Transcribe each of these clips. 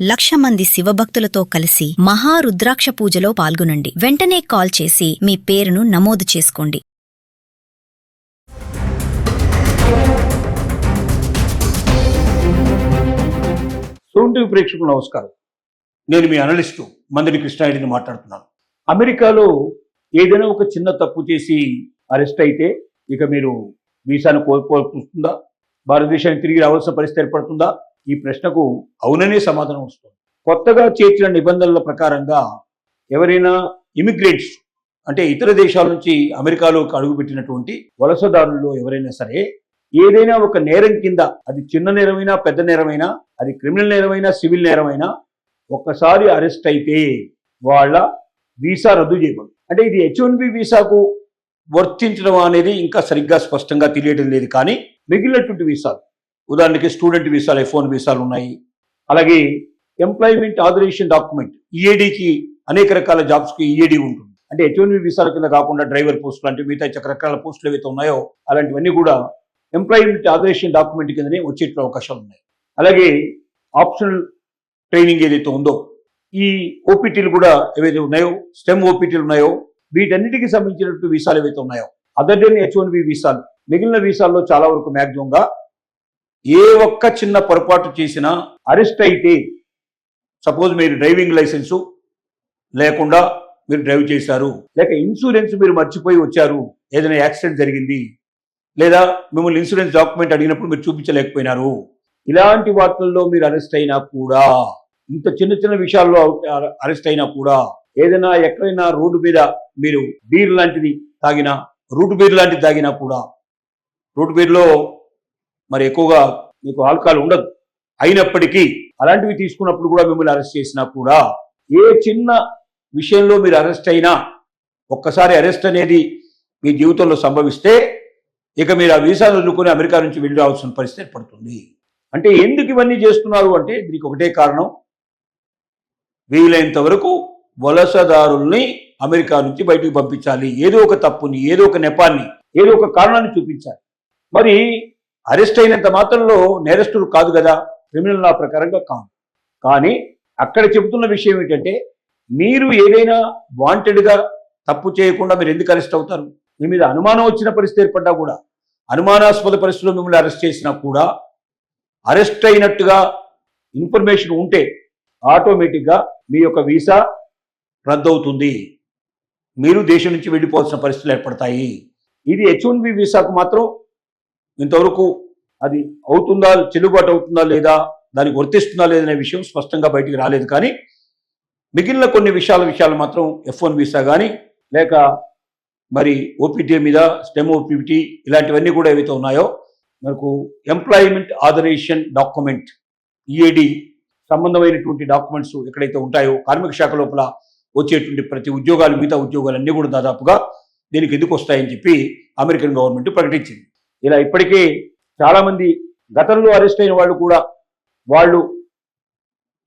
1,00,000 మంది శివభక్తులతో కలిసి మహారుద్రాక్ష పూజలో పాల్గొనండి. వెంటనే కాల్ చేసి మీ పేరును నమోదు చేసుకోండి. సోమ్ టీవీ ప్రేక్షకులకు నమస్కారం. నేను మీ అనలిస్టు మందడి కృష్ణారెడ్డిని మాట్లాడుతున్నాను. అమెరికాలో ఏదైనా ఒక చిన్న తప్పు చేసి అరెస్ట్ అయితే ఇక మీరు వీసాను కోల్పోతుందా, భారతదేశానికి తిరిగి రావాల్సిన పరిస్థితి ఏర్పడుతుందా? ఈ ప్రశ్నకు అవుననే సమాధానం వస్తుంది. కొత్తగా చేర్చిన నిబంధనల ప్రకారంగా ఎవరైనా ఇమిగ్రెంట్స్ అంటే ఇతర దేశాల నుంచి అమెరికాలోకి అడుగుపెట్టినటువంటి వలసదారుల్లో ఎవరైనా సరే ఏదైనా ఒక నేరం కింద, అది చిన్న నేరమైనా పెద్ద నేరమైనా, అది క్రిమినల్ నేరమైనా సివిల్ నేరమైనా, ఒక్కసారి అరెస్ట్ అయితే వాళ్ళ వీసా రద్దు చేయబడు. అంటే ఇది H1B వీసాకు వర్తించడం అనేది ఇంకా సరిగ్గా స్పష్టంగా తెలియడం లేదు. కానీ మిగిలినటువంటి వీసాలు, ఉదాహరణకి స్టూడెంట్ వీసాలు, F1 వీసాలు ఉన్నాయి. అలాగే ఎంప్లాయ్మెంట్ ఆథరైజేషన్ డాక్యుమెంట్ EADకి అనేక రకాల జాబ్స్కి EAD ఉంటుంది. అంటే H1B వీసాల కింద కాకుండా డ్రైవర్ పోస్టులు అంటే మిగతా రకరకాల పోస్టులు ఏవైతే ఉన్నాయో అలాంటివన్నీ కూడా ఎంప్లాయ్మెంట్ ఆథరైజేషన్ డాక్యుమెంట్ కిందనే వచ్చే అవకాశాలు ఉన్నాయి. అలాగే ఆప్షనల్ ట్రైనింగ్ ఏదైతే ఉందో, ఈ OPTలు కూడా ఏవైతే ఉన్నాయో, స్టెమ్ OPTలు ఉన్నాయో, వీటన్నిటికీ సంబంధించినటువంటి వీసాలు ఏవైతే ఉన్నాయో, అదర్ దెన్ H1B వీసాలు, మిగిలిన వీసాల్లో చాలా వరకు మ్యాక్సిమంగా ఏ ఒక్క చిన్న పొరపాటు చేసినా అరెస్ట్ అయితే, సపోజ్ మీరు డ్రైవింగ్ లైసెన్సు లేకుండా మీరు డ్రైవ్ చేశారు, లేక ఇన్సూరెన్స్ మీరు మర్చిపోయి వచ్చారు, ఏదైనా యాక్సిడెంట్ జరిగింది, లేదా మిమ్మల్ని ఇన్సూరెన్స్ డాక్యుమెంట్ అడిగినప్పుడు మీరు చూపించలేకపోయినారు, ఇలాంటి వాటిల్లో మీరు అరెస్ట్ అయినా కూడా, ఇంత చిన్న చిన్న విషయాల్లో అరెస్ట్ అయినా కూడా, ఏదైనా ఎక్కడైనా రోడ్డు మీద మీరు బీర్ లాంటిది తాగినా, రూట్ బీర్ లాంటిది తాగినా కూడా, రూట్ బీర్లో మరి ఎక్కువగా మీకు ఆల్కహాల్ ఉండదు, అయినప్పటికీ అలాంటివి తీసుకున్నప్పుడు కూడా మిమ్మల్ని అరెస్ట్ చేసినా కూడా, ఏ చిన్న విషయంలో మీరు అరెస్ట్ అయినా, ఒక్కసారి అరెస్ట్ అనేది మీ జీవితంలో సంభవిస్తే ఇక మీరు ఆ వీసా వదులుకొని అమెరికా నుంచి వెళ్ళి రావాల్సిన పరిస్థితి ఏర్పడుతుంది. అంటే ఎందుకు ఇవన్నీ చేస్తున్నారు అంటే దీనికి ఒకటే కారణం, వీలైనంత వరకు వలసదారుల్ని అమెరికా నుంచి బయటకు పంపించాలి. ఏదో ఒక తప్పుని, ఏదో ఒక నెపాన్ని, ఏదో ఒక కారణాన్ని చూపించాలి. మరి అరెస్ట్ అయినంత మాత్రంలో నేరస్తులు కాదు కదా, క్రిమినల్ లా ప్రకారంగా కాదు. కానీ అక్కడ చెబుతున్న విషయం ఏంటంటే, మీరు ఏదైనా వాంటెడ్గా తప్పు చేయకుండా మీరు ఎందుకు అరెస్ట్ అవుతారు? మీ మీద అనుమానం వచ్చిన పరిస్థితి ఏర్పడ్డా కూడా, అనుమానాస్పద పరిస్థితుల్లో మిమ్మల్ని అరెస్ట్ చేసినా కూడా, అరెస్ట్ అయినట్టుగా ఇన్ఫర్మేషన్ ఉంటే ఆటోమేటిక్గా మీ యొక్క వీసా రద్దవుతుంది, మీరు దేశం నుంచి వెళ్ళిపోవాల్సిన పరిస్థితులు ఏర్పడతాయి. ఇది H1B వీసాకు మాత్రం ఇంతవరకు అది అవుతుందా, చెల్లుబాటు అవుతుందా లేదా, దానికి వర్తిస్తుందా లేదనే విషయం స్పష్టంగా బయటికి రాలేదు. కానీ మిగిలిన కొన్ని విషయాలు మాత్రం F1 వీసా కానీ, లేక మరి OPT మీద స్టెమ్ OPT ఇలాంటివన్నీ కూడా ఏవైతే ఉన్నాయో, మనకు ఎంప్లాయ్మెంట్ ఆథరైజేషన్ డాక్యుమెంట్ EAD సంబంధమైనటువంటి డాక్యుమెంట్స్ ఎక్కడైతే ఉంటాయో, కార్మిక శాఖ లోపల వచ్చేటువంటి ప్రతి ఉద్యోగాలు, మిగతా ఉద్యోగాలన్నీ కూడా దాదాపుగా దీనికి ఎందుకు వస్తాయని చెప్పి అమెరికన్ గవర్నమెంట్ ప్రకటించింది. ఇలా ఇప్పటికే చాలామంది గతంలో అరెస్ట్ అయిన వాళ్ళు కూడా, వాళ్ళు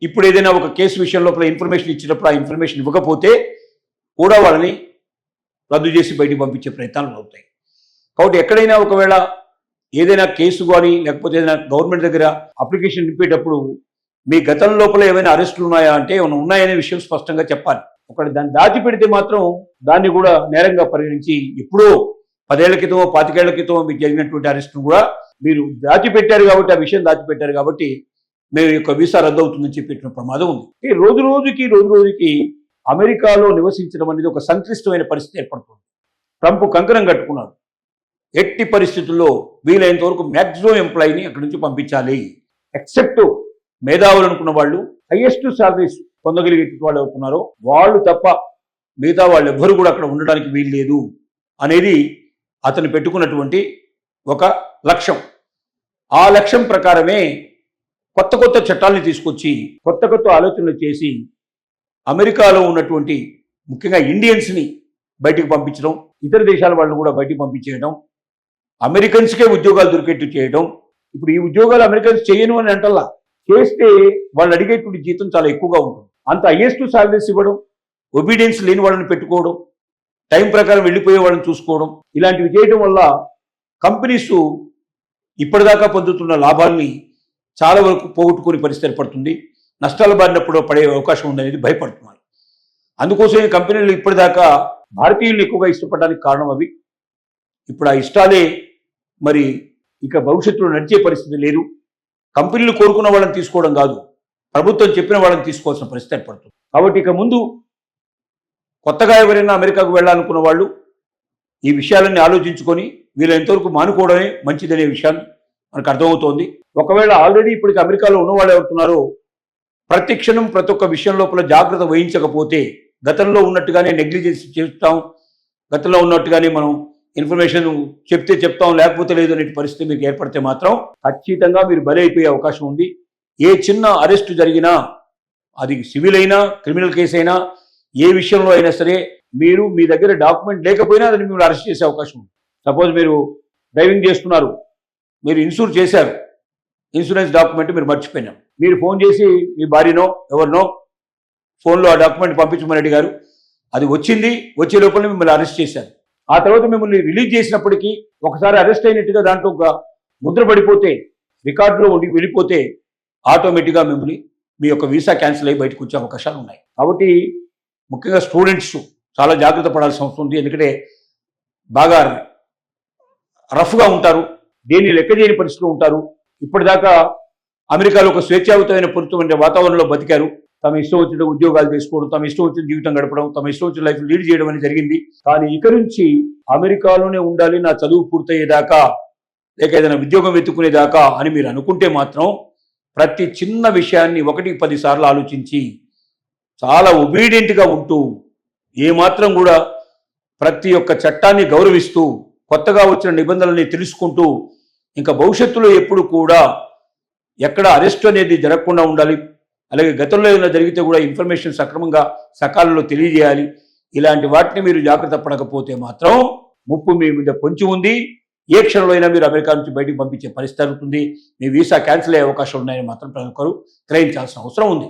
ఇప్పుడు ఏదైనా ఒక కేసు విషయం లోపల ఇన్ఫర్మేషన్ ఇచ్చినప్పుడు ఆ ఇన్ఫర్మేషన్ ఇవ్వకపోతే కూడా వాళ్ళని రద్దు చేసి బయటికి పంపించే ప్రయత్నాలు అవుతాయి. కాబట్టి ఎక్కడైనా ఒకవేళ ఏదైనా కేసు కానీ, లేకపోతే ఏదైనా గవర్నమెంట్ దగ్గర అప్లికేషన్ నింపేటప్పుడు మీ గతం లోపల ఏమైనా అరెస్టులు ఉన్నాయా అంటే ఏమైనా ఉన్నాయనే విషయం స్పష్టంగా చెప్పాలి. ఒకటి దాన్ని దాచిపెడితే మాత్రం దాన్ని కూడా నేరంగా పరిగణించి, ఎప్పుడో 10 ఏళ్ల క్రితమో 25 ఏళ్ల క్రితమో మీకు జరిగినటువంటి అరెస్టును కూడా మీరు దాచిపెట్టారు కాబట్టి, ఆ విషయం దాచిపెట్టారు కాబట్టి మీ యొక్క వీసా రద్దు అవుతుందని చెప్పేటువంటి ప్రమాదం ఉంది. ఈ రోజు రోజుకి అమెరికాలో నివసించడం అనేది ఒక సంక్లిష్టమైన పరిస్థితి ఏర్పడుతుంది. ట్రంప్ కంకణం కట్టుకున్నాడు, ఎట్టి పరిస్థితుల్లో వీలైనంత వరకు మ్యాక్సిమం ఎంప్లాయీని అక్కడి నుంచి పంపించాలి, ఎక్సెప్ట్ మేధావులు అనుకున్న వాళ్ళు, హైయెస్ట్ సాలరీస్ పొందగలిగే వాళ్ళు అవుతున్నారో వాళ్ళు తప్ప మిగతా వాళ్ళు ఎవ్వరు కూడా అక్కడ ఉండడానికి వీలు లేదు అనేది అతను పెట్టుకున్నటువంటి ఒక లక్ష్యం. ఆ లక్ష్యం ప్రకారమే కొత్త చట్టాలని తీసుకొచ్చి, కొత్త ఆలోచనలు చేసి అమెరికాలో ఉన్నటువంటి ముఖ్యంగా ఇండియన్స్ని బయటికి పంపించడం, ఇతర దేశాల వాళ్ళని కూడా బయటికి పంపించేయడం, అమెరికన్స్కే ఉద్యోగాలు దొరికేట్టు చేయడం. ఇప్పుడు ఈ ఉద్యోగాలు అమెరికన్స్ చేయను అని అంటల్లా, చేస్తే వాళ్ళు అడిగేటువంటి జీతం చాలా ఎక్కువగా ఉంటుంది. అంత హైయెస్ట్ సాలరీస్ ఇవ్వడం, ఒబీడియన్స్ లేని వాళ్ళని పెట్టుకోవడం, టైం ప్రకారం వెళ్ళిపోయే వాళ్ళని చూసుకోవడం, ఇలాంటివి చేయడం వల్ల కంపెనీస్ ఇప్పటిదాకా పొందుతున్న లాభాల్ని చాలా వరకు పోగొట్టుకునే పరిస్థితి ఏర్పడుతుంది. నష్టాల బారినప్పుడు పడే అవకాశం ఉందనేది భయపడుతున్నారు. అందుకోసం ఈ కంపెనీలు ఇప్పటిదాకా భారతీయులను ఎక్కువగా ఇష్టపడడానికి కారణం అవి. ఇప్పుడు ఆ ఇష్టాలే మరి ఇక భవిష్యత్తులో నడిచే పరిస్థితి లేదు. కంపెనీలు కోరుకున్న వాళ్ళని తీసుకోవడం కాదు, ప్రభుత్వం చెప్పిన వాళ్ళని తీసుకోవాల్సిన పరిస్థితి ఏర్పడుతుంది. కాబట్టి ఇక ముందు కొత్తగా ఎవరైనా అమెరికాకు వెళ్ళాలనుకున్న వాళ్ళు ఈ విషయాలన్నీ ఆలోచించుకొని వీళ్ళంతవరకు మానుకోవడమే మంచిదనే విషయాన్ని మనకు అర్థమవుతోంది. ఒకవేళ ఆల్రెడీ ఇప్పటికి అమెరికాలో ఉన్నవాళ్ళు ఎవరుతున్నారో ప్రతి క్షణం ప్రతి ఒక్క విషయం లోపల జాగ్రత్త వహించకపోతే గతంలో ఉన్నట్టుగానే నెగ్లిజెన్స్ చేస్తాం, గతంలో ఉన్నట్టుగానే మనం ఇన్ఫర్మేషన్ చెప్తే చెప్తాం లేకపోతే లేదు అనే పరిస్థితి మీకు ఏర్పడితే మాత్రం ఖచ్చితంగా మీరు బలైపోయే అవకాశం ఉంది. ఏ చిన్న అరెస్ట్ జరిగినా అది సివిల్ అయినా క్రిమినల్ కేసు అయినా ఏ విషయంలో అయినా సరే మీరు మీ దగ్గర డాక్యుమెంట్ లేకపోయినా దాన్ని మీరు అరెస్ట్ చేసే అవకాశం ఉంది. సపోజ్ మీరు డ్రైవింగ్ చేస్తున్నారు, మీరు ఇన్సూర్ చేశారు, ఇన్సూరెన్స్ డాక్యుమెంట్ మీరు మర్చిపోయినాం, మీరు ఫోన్ చేసి మీ భార్యనో ఎవరినో ఫోన్లో ఆ డాక్యుమెంట్ పంపించమని అడిగారు, అది వచ్చింది, వచ్చే లోపల మిమ్మల్ని అరెస్ట్ చేశారు. ఆ తర్వాత మిమ్మల్ని రిలీజ్ చేసినప్పటికీ ఒకసారి అరెస్ట్ అయినట్టుగా దాంట్లో ఒక ముద్ర పడిపోతే రికార్డులో ఉండి వెళ్ళిపోతే ఆటోమేటిక్గా మిమ్మల్ని మీ యొక్క వీసా క్యాన్సిల్ అయ్యి బయటకు వచ్చే అవకాశాలు ఉన్నాయి. కాబట్టి ముఖ్యంగా స్టూడెంట్స్ చాలా జాగ్రత్త పడాల్సిన అవసరం ఉంది. ఎందుకంటే బాగా రఫ్గా ఉంటారు, దేన్ని లెక్క చేయని పరిస్థితిలో ఉంటారు. ఇప్పటిదాకా అమెరికాలో ఒక స్వేచ్ఛాయుతమైన పూరితమైన వాతావరణంలో బతికారు. తమ ఇష్టం వచ్చిన ఉద్యోగాలు చేసుకోవడం, తమ ఇష్టం వచ్చిన జీవితం గడపడం, తమ ఇష్టం వచ్చిన లైఫ్ లీడ్ చేయడం అనేది జరిగింది. కానీ ఇక నుంచి అమెరికాలోనే ఉండాలి, నా చదువు పూర్తయ్యేదాకా లేక ఏదైనా ఉద్యోగం వెతుక్కునేదాకా అని మీరు అనుకుంటే మాత్రం ప్రతి చిన్న విషయాన్ని 1-10 సార్లు ఆలోచించి చాలా ఒబీడియంట్గా ఉంటూ ఏమాత్రం కూడా ప్రతి ఒక్క చట్టాన్ని గౌరవిస్తూ కొత్తగా వచ్చిన నిబంధనల్ని తెలుసుకుంటూ ఇంకా భవిష్యత్తులో ఎప్పుడు కూడా ఎక్కడ అరెస్ట్ అనేది జరగకుండా ఉండాలి. అలాగే గతంలో ఏదైనా జరిగితే కూడా ఇన్ఫర్మేషన్ సక్రమంగా సకాలంలో తెలియజేయాలి. ఇలాంటి వాటిని మీరు జాగ్రత్త పడకపోతే మాత్రం ముప్పు మీ మీద పొంచి ఉంది. ఏ క్షణంలో అయినా మీరు అమెరికా నుంచి బయటకు పంపించే పరిస్థితి ఉంటుంది. మీ వీసా క్యాన్సిల్ అయ్యే అవకాశం ఉన్నాయని మాత్రం ప్రతి ఒక్కరు గ్రహించాల్సిన అవసరం ఉంది.